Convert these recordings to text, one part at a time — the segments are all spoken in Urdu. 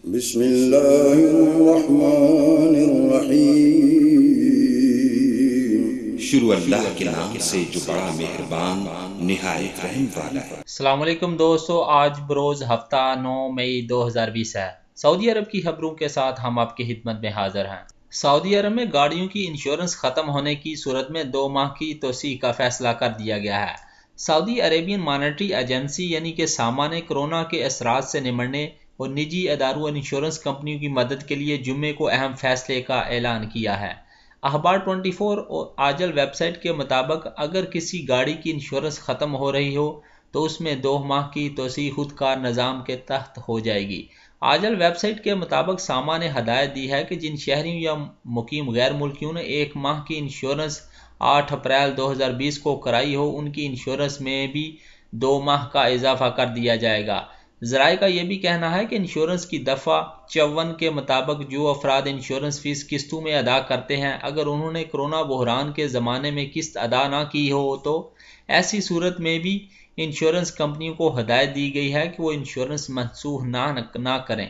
بسم اللہ الرحمن الرحیم۔ شروع اللہ کے نام سے جو بڑا مہربان نہایت رحم والا ہے۔ السلام علیکم دوستو، آج بروز ہفتہ 9 مئی 2020 ہے۔ سعودی عرب کی خبروں کے ساتھ ہم آپ کی خدمت میں حاضر ہیں۔ سعودی عرب میں گاڑیوں کی انشورنس ختم ہونے کی صورت میں 2 ماہ کی توسیع کا فیصلہ کر دیا گیا ہے۔ سعودی عربین مانیٹری ایجنسی یعنی کہ سامان کرونا کے اثرات سے نمٹنے اور نجی اداروں اور انشورنس کمپنیوں کی مدد کے لیے جمعے کو اہم فیصلے کا اعلان کیا ہے۔ اخبار 24 اور آجل ویب سائٹ کے مطابق اگر کسی گاڑی کی انشورنس ختم ہو رہی ہو تو اس میں 2 ماہ کی توسیع خود کار نظام کے تحت ہو جائے گی۔ آجل ویب سائٹ کے مطابق ساما نے ہدایت دی ہے کہ جن شہریوں یا مقیم غیر ملکیوں نے 1 ماہ کی انشورنس 8 اپریل 2020 کو کرائی ہو ان کی انشورنس میں بھی 2 ماہ کا اضافہ کر دیا جائے گا۔ ذرائع کا یہ بھی کہنا ہے کہ انشورنس کی دفعہ 54 کے مطابق جو افراد انشورنس فیس قسطوں میں ادا کرتے ہیں اگر انہوں نے کرونا بحران کے زمانے میں قسط ادا نہ کی ہو تو ایسی صورت میں بھی انشورنس کمپنیوں کو ہدایت دی گئی ہے کہ وہ انشورنس منسوخ نہ کریں۔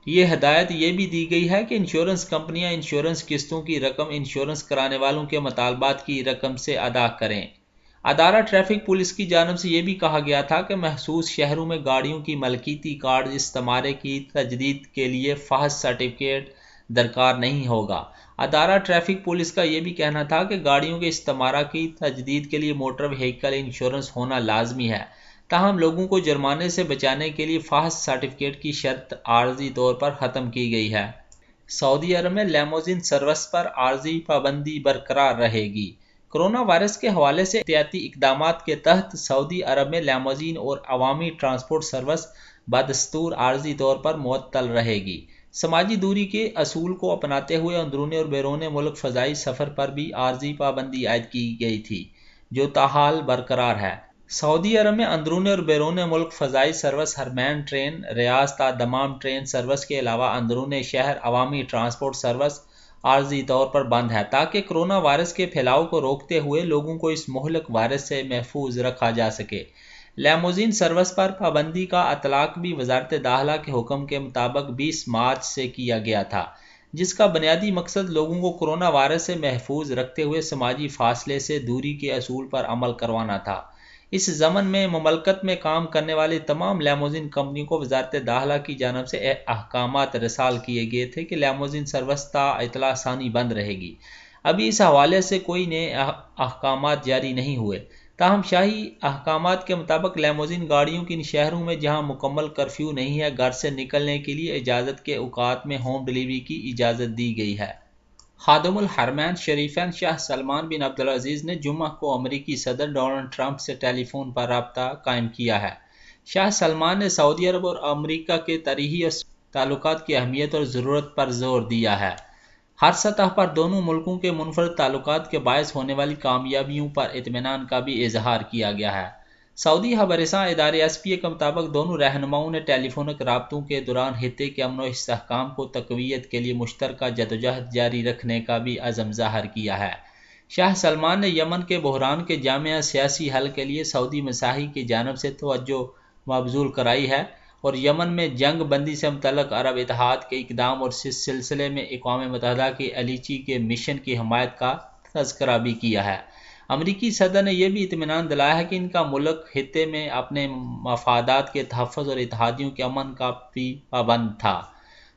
یہ ہدایت یہ بھی دی گئی ہے کہ انشورنس کمپنیاں انشورنس قسطوں کی رقم انشورنس کرانے والوں کے مطالبات کی رقم سے ادا کریں۔ ادارہ ٹریفک پولیس کی جانب سے یہ بھی کہا گیا تھا کہ محسوس شہروں میں گاڑیوں کی ملکیتی کارڈ استعمارے کی تجدید کے لیے فحص سرٹیفکیٹ درکار نہیں ہوگا۔ ادارہ ٹریفک پولیس کا یہ بھی کہنا تھا کہ گاڑیوں کے استعمارہ کی تجدید کے لیے موٹر وہیکل انشورنس ہونا لازمی ہے، تاہم لوگوں کو جرمانے سے بچانے کے لیے فحص سرٹیفکیٹ کی شرط عارضی طور پر ختم کی گئی ہے۔ سعودی عرب میں لیموزین سروس پر عارضی پابندی برقرار رہے گی۔ کرونا وائرس کے حوالے سے احتیاطی اقدامات کے تحت سعودی عرب میں لیموزین اور عوامی ٹرانسپورٹ سروس بدستور عارضی طور پر معطل رہے گی۔ سماجی دوری کے اصول کو اپناتے ہوئے اندرون اور بیرون ملک فضائی سفر پر بھی عارضی پابندی عائد کی گئی تھی جو تاحال برقرار ہے۔ سعودی عرب میں اندرون اور بیرون ملک فضائی سروس حرمین ٹرین، ریاض تا دمام ٹرین سروس کے علاوہ اندرون شہر عوامی ٹرانسپورٹ سروس عارضی طور پر بند ہے تاکہ کرونا وائرس کے پھیلاؤ کو روکتے ہوئے لوگوں کو اس مہلک وائرس سے محفوظ رکھا جا سکے۔ لیموزین سروس پر پابندی کا اطلاق بھی وزارت داخلہ کے حکم کے مطابق 20 مارچ سے کیا گیا تھا، جس کا بنیادی مقصد لوگوں کو کرونا وائرس سے محفوظ رکھتے ہوئے سماجی فاصلے سے دوری کے اصول پر عمل کروانا تھا۔ اس ضمن میں مملکت میں کام کرنے والی تمام لیموزین کمپنیوں کو وزارت داخلہ کی جانب سے احکامات رسال کیے گئے تھے کہ لیموزین سروس تا اطلاع ثانی بند رہے گی۔ ابھی اس حوالے سے کوئی نئے احکامات جاری نہیں ہوئے، تاہم شاہی احکامات کے مطابق لیموزین گاڑیوں کی ان شہروں میں جہاں مکمل کرفیو نہیں ہے گھر سے نکلنے کے لیے اجازت کے اوقات میں ہوم ڈیلیوری کی اجازت دی گئی ہے۔ خادم الحرمین شریفین شاہ سلمان بن عبدالعزیز نے جمعہ کو امریکی صدر ڈونلڈ ٹرمپ سے ٹیلی فون پر رابطہ قائم کیا ہے۔ شاہ سلمان نے سعودی عرب اور امریکہ کے تاریخی تعلقات کی اہمیت اور ضرورت پر زور دیا ہے۔ ہر سطح پر دونوں ملکوں کے منفرد تعلقات کے باعث ہونے والی کامیابیوں پر اطمینان کا بھی اظہار کیا گیا ہے۔ سعودی خبررساں ادارے SPA کے مطابق دونوں رہنماؤں نے ٹیلی فونک رابطوں کے دوران خطے کے امن و استحکام کو تقویت کے لیے مشترکہ جدوجہد جاری رکھنے کا بھی عزم ظاہر کیا ہے۔ شاہ سلمان نے یمن کے بحران کے جامع سیاسی حل کے لیے سعودی مساحی کی جانب سے توجہ مبذول کرائی ہے اور یمن میں جنگ بندی سے متعلق عرب اتحاد کے اقدام اور اس سلسلے میں اقوام متحدہ کے الیچی کے مشن کی حمایت کا تذکرہ بھی کیا ہے۔ امریکی صدر نے یہ بھی اطمینان دلایا ہے کہ ان کا ملک خطے میں اپنے مفادات کے تحفظ اور اتحادیوں کے امن کا بھی پابند تھا،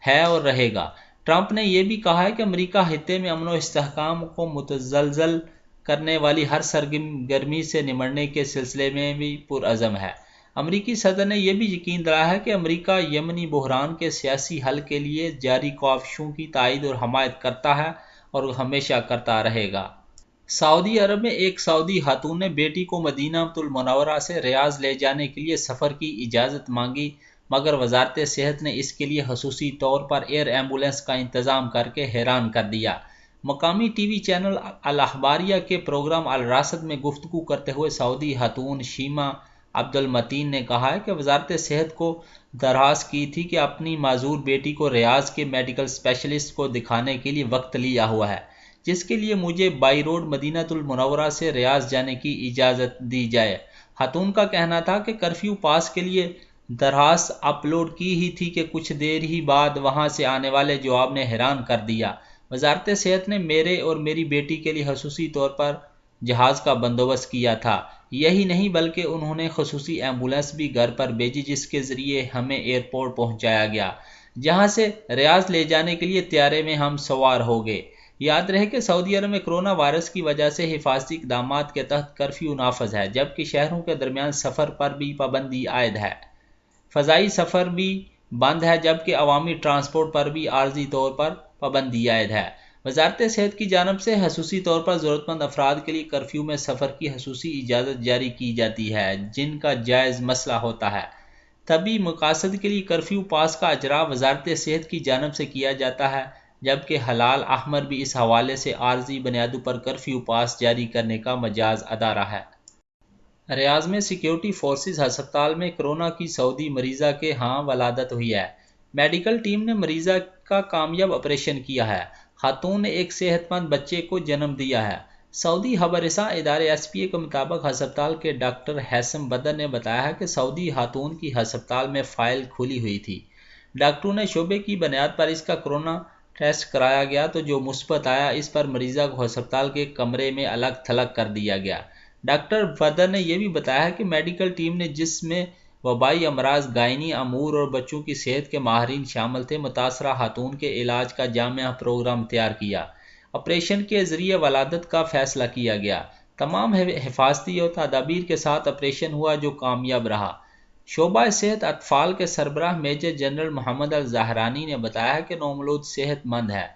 ہے اور رہے گا۔ ٹرمپ نے یہ بھی کہا ہے کہ امریکہ خطے میں امن و استحکام کو متزلزل کرنے والی ہر سرگرمی سے نمٹنے کے سلسلے میں بھی پرعزم ہے۔ امریکی صدر نے یہ بھی یقین دلایا ہے کہ امریکہ یمنی بحران کے سیاسی حل کے لیے جاری کوششوں کی تائید اور حمایت کرتا ہے اور ہمیشہ کرتا رہے گا۔ سعودی عرب میں ایک سعودی خاتون نے بیٹی کو مدینہ المنورہ سے ریاض لے جانے کے لیے سفر کی اجازت مانگی مگر وزارت صحت نے اس کے لیے خصوصی طور پر ایئر ایمبولینس کا انتظام کر کے حیران کر دیا۔ مقامی ٹی وی چینل الاخباریہ کے پروگرام الراصد میں گفتگو کرتے ہوئے سعودی خاتون شیما عبد المتین نے کہا ہے کہ وزارت صحت کو درخواست کی تھی کہ اپنی معذور بیٹی کو ریاض کے میڈیکل اسپیشلسٹ کو دکھانے کے لیے وقت لیا ہوا ہے، جس کے لیے مجھے بائی روڈ مدینہ المنورہ سے ریاض جانے کی اجازت دی جائے۔ خاتون کا کہنا تھا کہ کرفیو پاس کے لیے درخواست اپلوڈ کی ہی تھی کہ کچھ دیر ہی بعد وہاں سے آنے والے جواب نے حیران کر دیا۔ وزارت صحت نے میرے اور میری بیٹی کے لیے خصوصی طور پر جہاز کا بندوبست کیا تھا۔ یہی نہیں بلکہ انہوں نے خصوصی ایمبولینس بھی گھر پر بھیجی جس کے ذریعے ہمیں ایئرپورٹ پہنچایا گیا، جہاں سے ریاض لے جانے کے لیے طیارے میں ہم سوار ہو گئے۔ یاد رہے کہ سعودی عرب میں کرونا وائرس کی وجہ سے حفاظتی اقدامات کے تحت کرفیو نافذ ہے، جبکہ شہروں کے درمیان سفر پر بھی پابندی عائد ہے۔ فضائی سفر بھی بند ہے، جبکہ عوامی ٹرانسپورٹ پر بھی عارضی طور پر پابندی عائد ہے۔ وزارت صحت کی جانب سے خصوصی طور پر ضرورت مند افراد کے لیے کرفیو میں سفر کی خصوصی اجازت جاری کی جاتی ہے، جن کا جائز مسئلہ ہوتا ہے۔ طبی مقاصد کے لیے کرفیو پاس کا اجرا وزارت صحت کی جانب سے کیا جاتا ہے، جبکہ ہلال احمر بھی اس حوالے سے عارضی بنیادوں پر کرفیو پاس جاری کرنے کا مجاز ادارہ ہے۔ ریاض میں سیکیورٹی فورسز ہسپتال میں کرونا کی سعودی مریضہ کے ہاں ولادت ہوئی ہے۔ میڈیکل ٹیم نے مریضہ کا کامیاب آپریشن کیا ہے۔ خاتون نے ایک صحت مند بچے کو جنم دیا ہے۔ سعودی خبر رساں ادارے SPA کے مطابق ہسپتال کے ڈاکٹر حیثم بدر نے بتایا ہے کہ سعودی خاتون کی ہسپتال میں فائل کھلی ہوئی تھی۔ ڈاکٹروں نے شبے کی بنیاد پر اس کا کرونا ٹیسٹ کرایا گیا تو جو مثبت آیا، اس پر مریضہ کو ہسپتال کے کمرے میں الگ تھلگ کر دیا گیا۔ ڈاکٹر بدر نے یہ بھی بتایا کہ میڈیکل ٹیم نے جس میں وبائی امراض، گائنی امور اور بچوں کی صحت کے ماہرین شامل تھے، متاثرہ خاتون کے علاج کا جامع پروگرام تیار کیا۔ آپریشن کے ذریعے ولادت کا فیصلہ کیا گیا۔ تمام حفاظتی اور تدابیر کے ساتھ آپریشن ہوا جو کامیاب رہا۔ شعبہ صحت اطفال کے سربراہ میجر جنرل محمد الزہرانی نے بتایا کہ نومولود صحت مند ہے،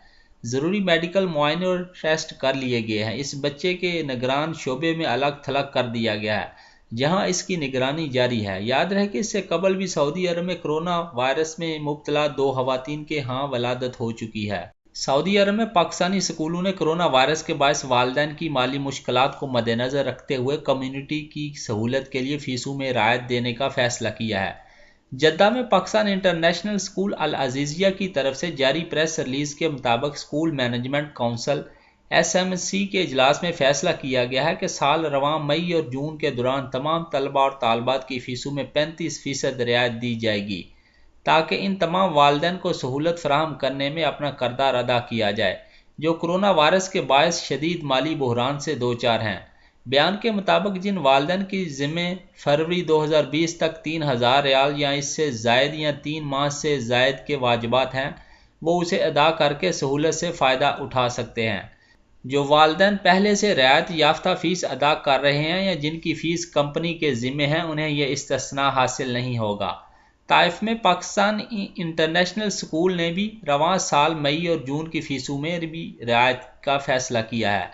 ضروری میڈیکل معائنے اور ٹیسٹ کر لیے گئے ہیں۔ اس بچے کے نگران شعبے میں الگ تھلگ کر دیا گیا ہے، جہاں اس کی نگرانی جاری ہے۔ یاد رہے کہ اس سے قبل بھی سعودی عرب میں کرونا وائرس میں مبتلا 2 خواتین کے ہاں ولادت ہو چکی ہے۔ سعودی عرب میں پاکستانی اسکولوں نے کرونا وائرس کے باعث والدین کی مالی مشکلات کو مد نظر رکھتے ہوئے کمیونٹی کی سہولت کے لیے فیسوں میں رعایت دینے کا فیصلہ کیا ہے۔ جدہ میں پاکستان انٹرنیشنل اسکول العزیزیہ کی طرف سے جاری پریس ریلیز کے مطابق اسکول مینجمنٹ کونسل SMC کے اجلاس میں فیصلہ کیا گیا ہے کہ سال رواں مئی اور جون کے دوران تمام طلباء اور طالبات کی فیسوں میں 35% رعایت دی جائے گی، تاکہ ان تمام والدین کو سہولت فراہم کرنے میں اپنا کردار ادا کیا جائے جو کرونا وائرس کے باعث شدید مالی بحران سے دوچار ہیں۔ بیان کے مطابق جن والدین کی ذمہ فروری 2020 تک 3,000 ریال یا اس سے زائد یا 3 ماہ سے زائد کے واجبات ہیں، وہ اسے ادا کر کے سہولت سے فائدہ اٹھا سکتے ہیں۔ جو والدین پہلے سے رعایت یافتہ فیس ادا کر رہے ہیں یا جن کی فیس کمپنی کے ذمہ ہے، انہیں یہ استثناء حاصل نہیں ہوگا۔ طائف میں پاکستان انٹرنیشنل اسکول نے بھی رواں سال مئی اور جون کی فیسوں میں بھی رعایت کا فیصلہ کیا ہے۔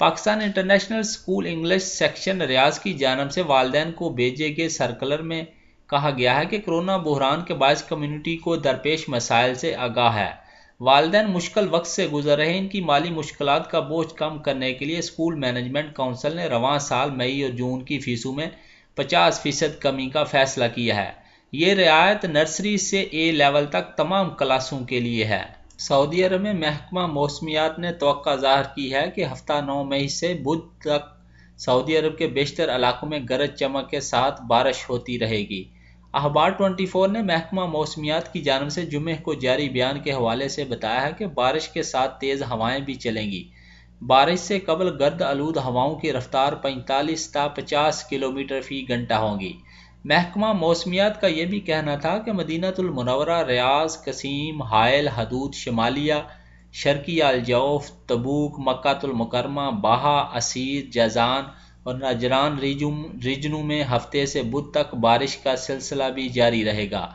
Pakistan international school English section Riyadh کی جانب سے والدین کو بھیجے گئے سرکلر میں کہا گیا ہے کہ کرونا بحران کے باعث کمیونٹی کو درپیش مسائل سے آگاہ ہے۔ والدین مشکل وقت سے گزر رہے ہیں، ان کی مالی مشکلات کا بوجھ کم کرنے کے لیے اسکول مینجمنٹ کونسل نے رواں سال مئی اور جون کی فیسوں میں 50% کمی کا فیصلہ کیا ہے۔ یہ رعایت نرسری سے A لیول تک تمام کلاسوں کے لیے ہے۔ سعودی عرب میں محکمہ موسمیات نے توقع ظاہر کی ہے کہ ہفتہ 9 مئی سے بدھ تک سعودی عرب کے بیشتر علاقوں میں گرج چمک کے ساتھ بارش ہوتی رہے گی۔ اخبار 24 نے محکمہ موسمیات کی جانب سے جمعہ کو جاری بیان کے حوالے سے بتایا ہے کہ بارش کے ساتھ تیز ہوائیں بھی چلیں گی۔ بارش سے قبل گرد آلود ہواؤں کی رفتار 45 تا 50 کلومیٹر فی گھنٹہ ہوگی۔ محکمہ موسمیات کا یہ بھی کہنا تھا کہ مدینہ المنورہ، ریاض، قصیم، حائل، حدود شمالیہ، شرقی الجوف، تبوک، مکہ المکرمہ، باہا، اسیر، جازان اور نجران ریجنوں میں ہفتے سے بدھ تک بارش کا سلسلہ بھی جاری رہے گا۔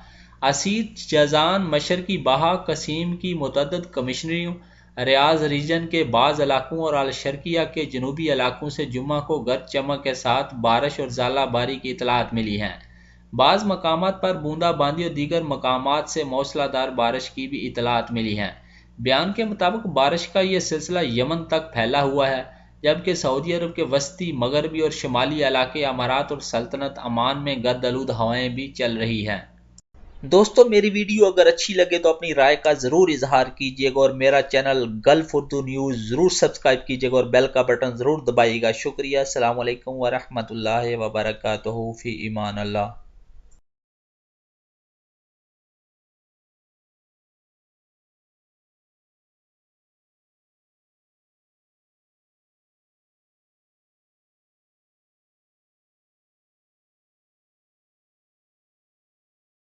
اسیر، جازان، مشرقی باہا، قصیم کی متعدد کمشنریوں، ریاض ریجن کے بعض علاقوں اور الشرقیہ کے جنوبی علاقوں سے جمعہ کو گرج چمک کے ساتھ بارش اور ژالہ باری کی اطلاعات ملی ہیں۔ بعض مقامات پر بوندا باندی اور دیگر مقامات سے موسلا دھار بارش کی بھی اطلاعات ملی ہیں۔ بیان کے مطابق بارش کا یہ سلسلہ یمن تک پھیلا ہوا ہے، جبکہ سعودی عرب کے وسطی، مغربی اور شمالی علاقے، امارات اور سلطنت عمان میں گرد آلود ہوائیں بھی چل رہی ہیں۔ دوستو، میری ویڈیو اگر اچھی لگے تو اپنی رائے کا ضرور اظہار کیجیے گا اور میرا چینل گلف اردو نیوز ضرور سبسکرائب کیجیے گا اور بیل کا بٹن ضرور دبائیے گا۔ شکریہ۔ السلام علیکم ورحمۃ اللہ وبرکاتہ۔ فی امان اللہ۔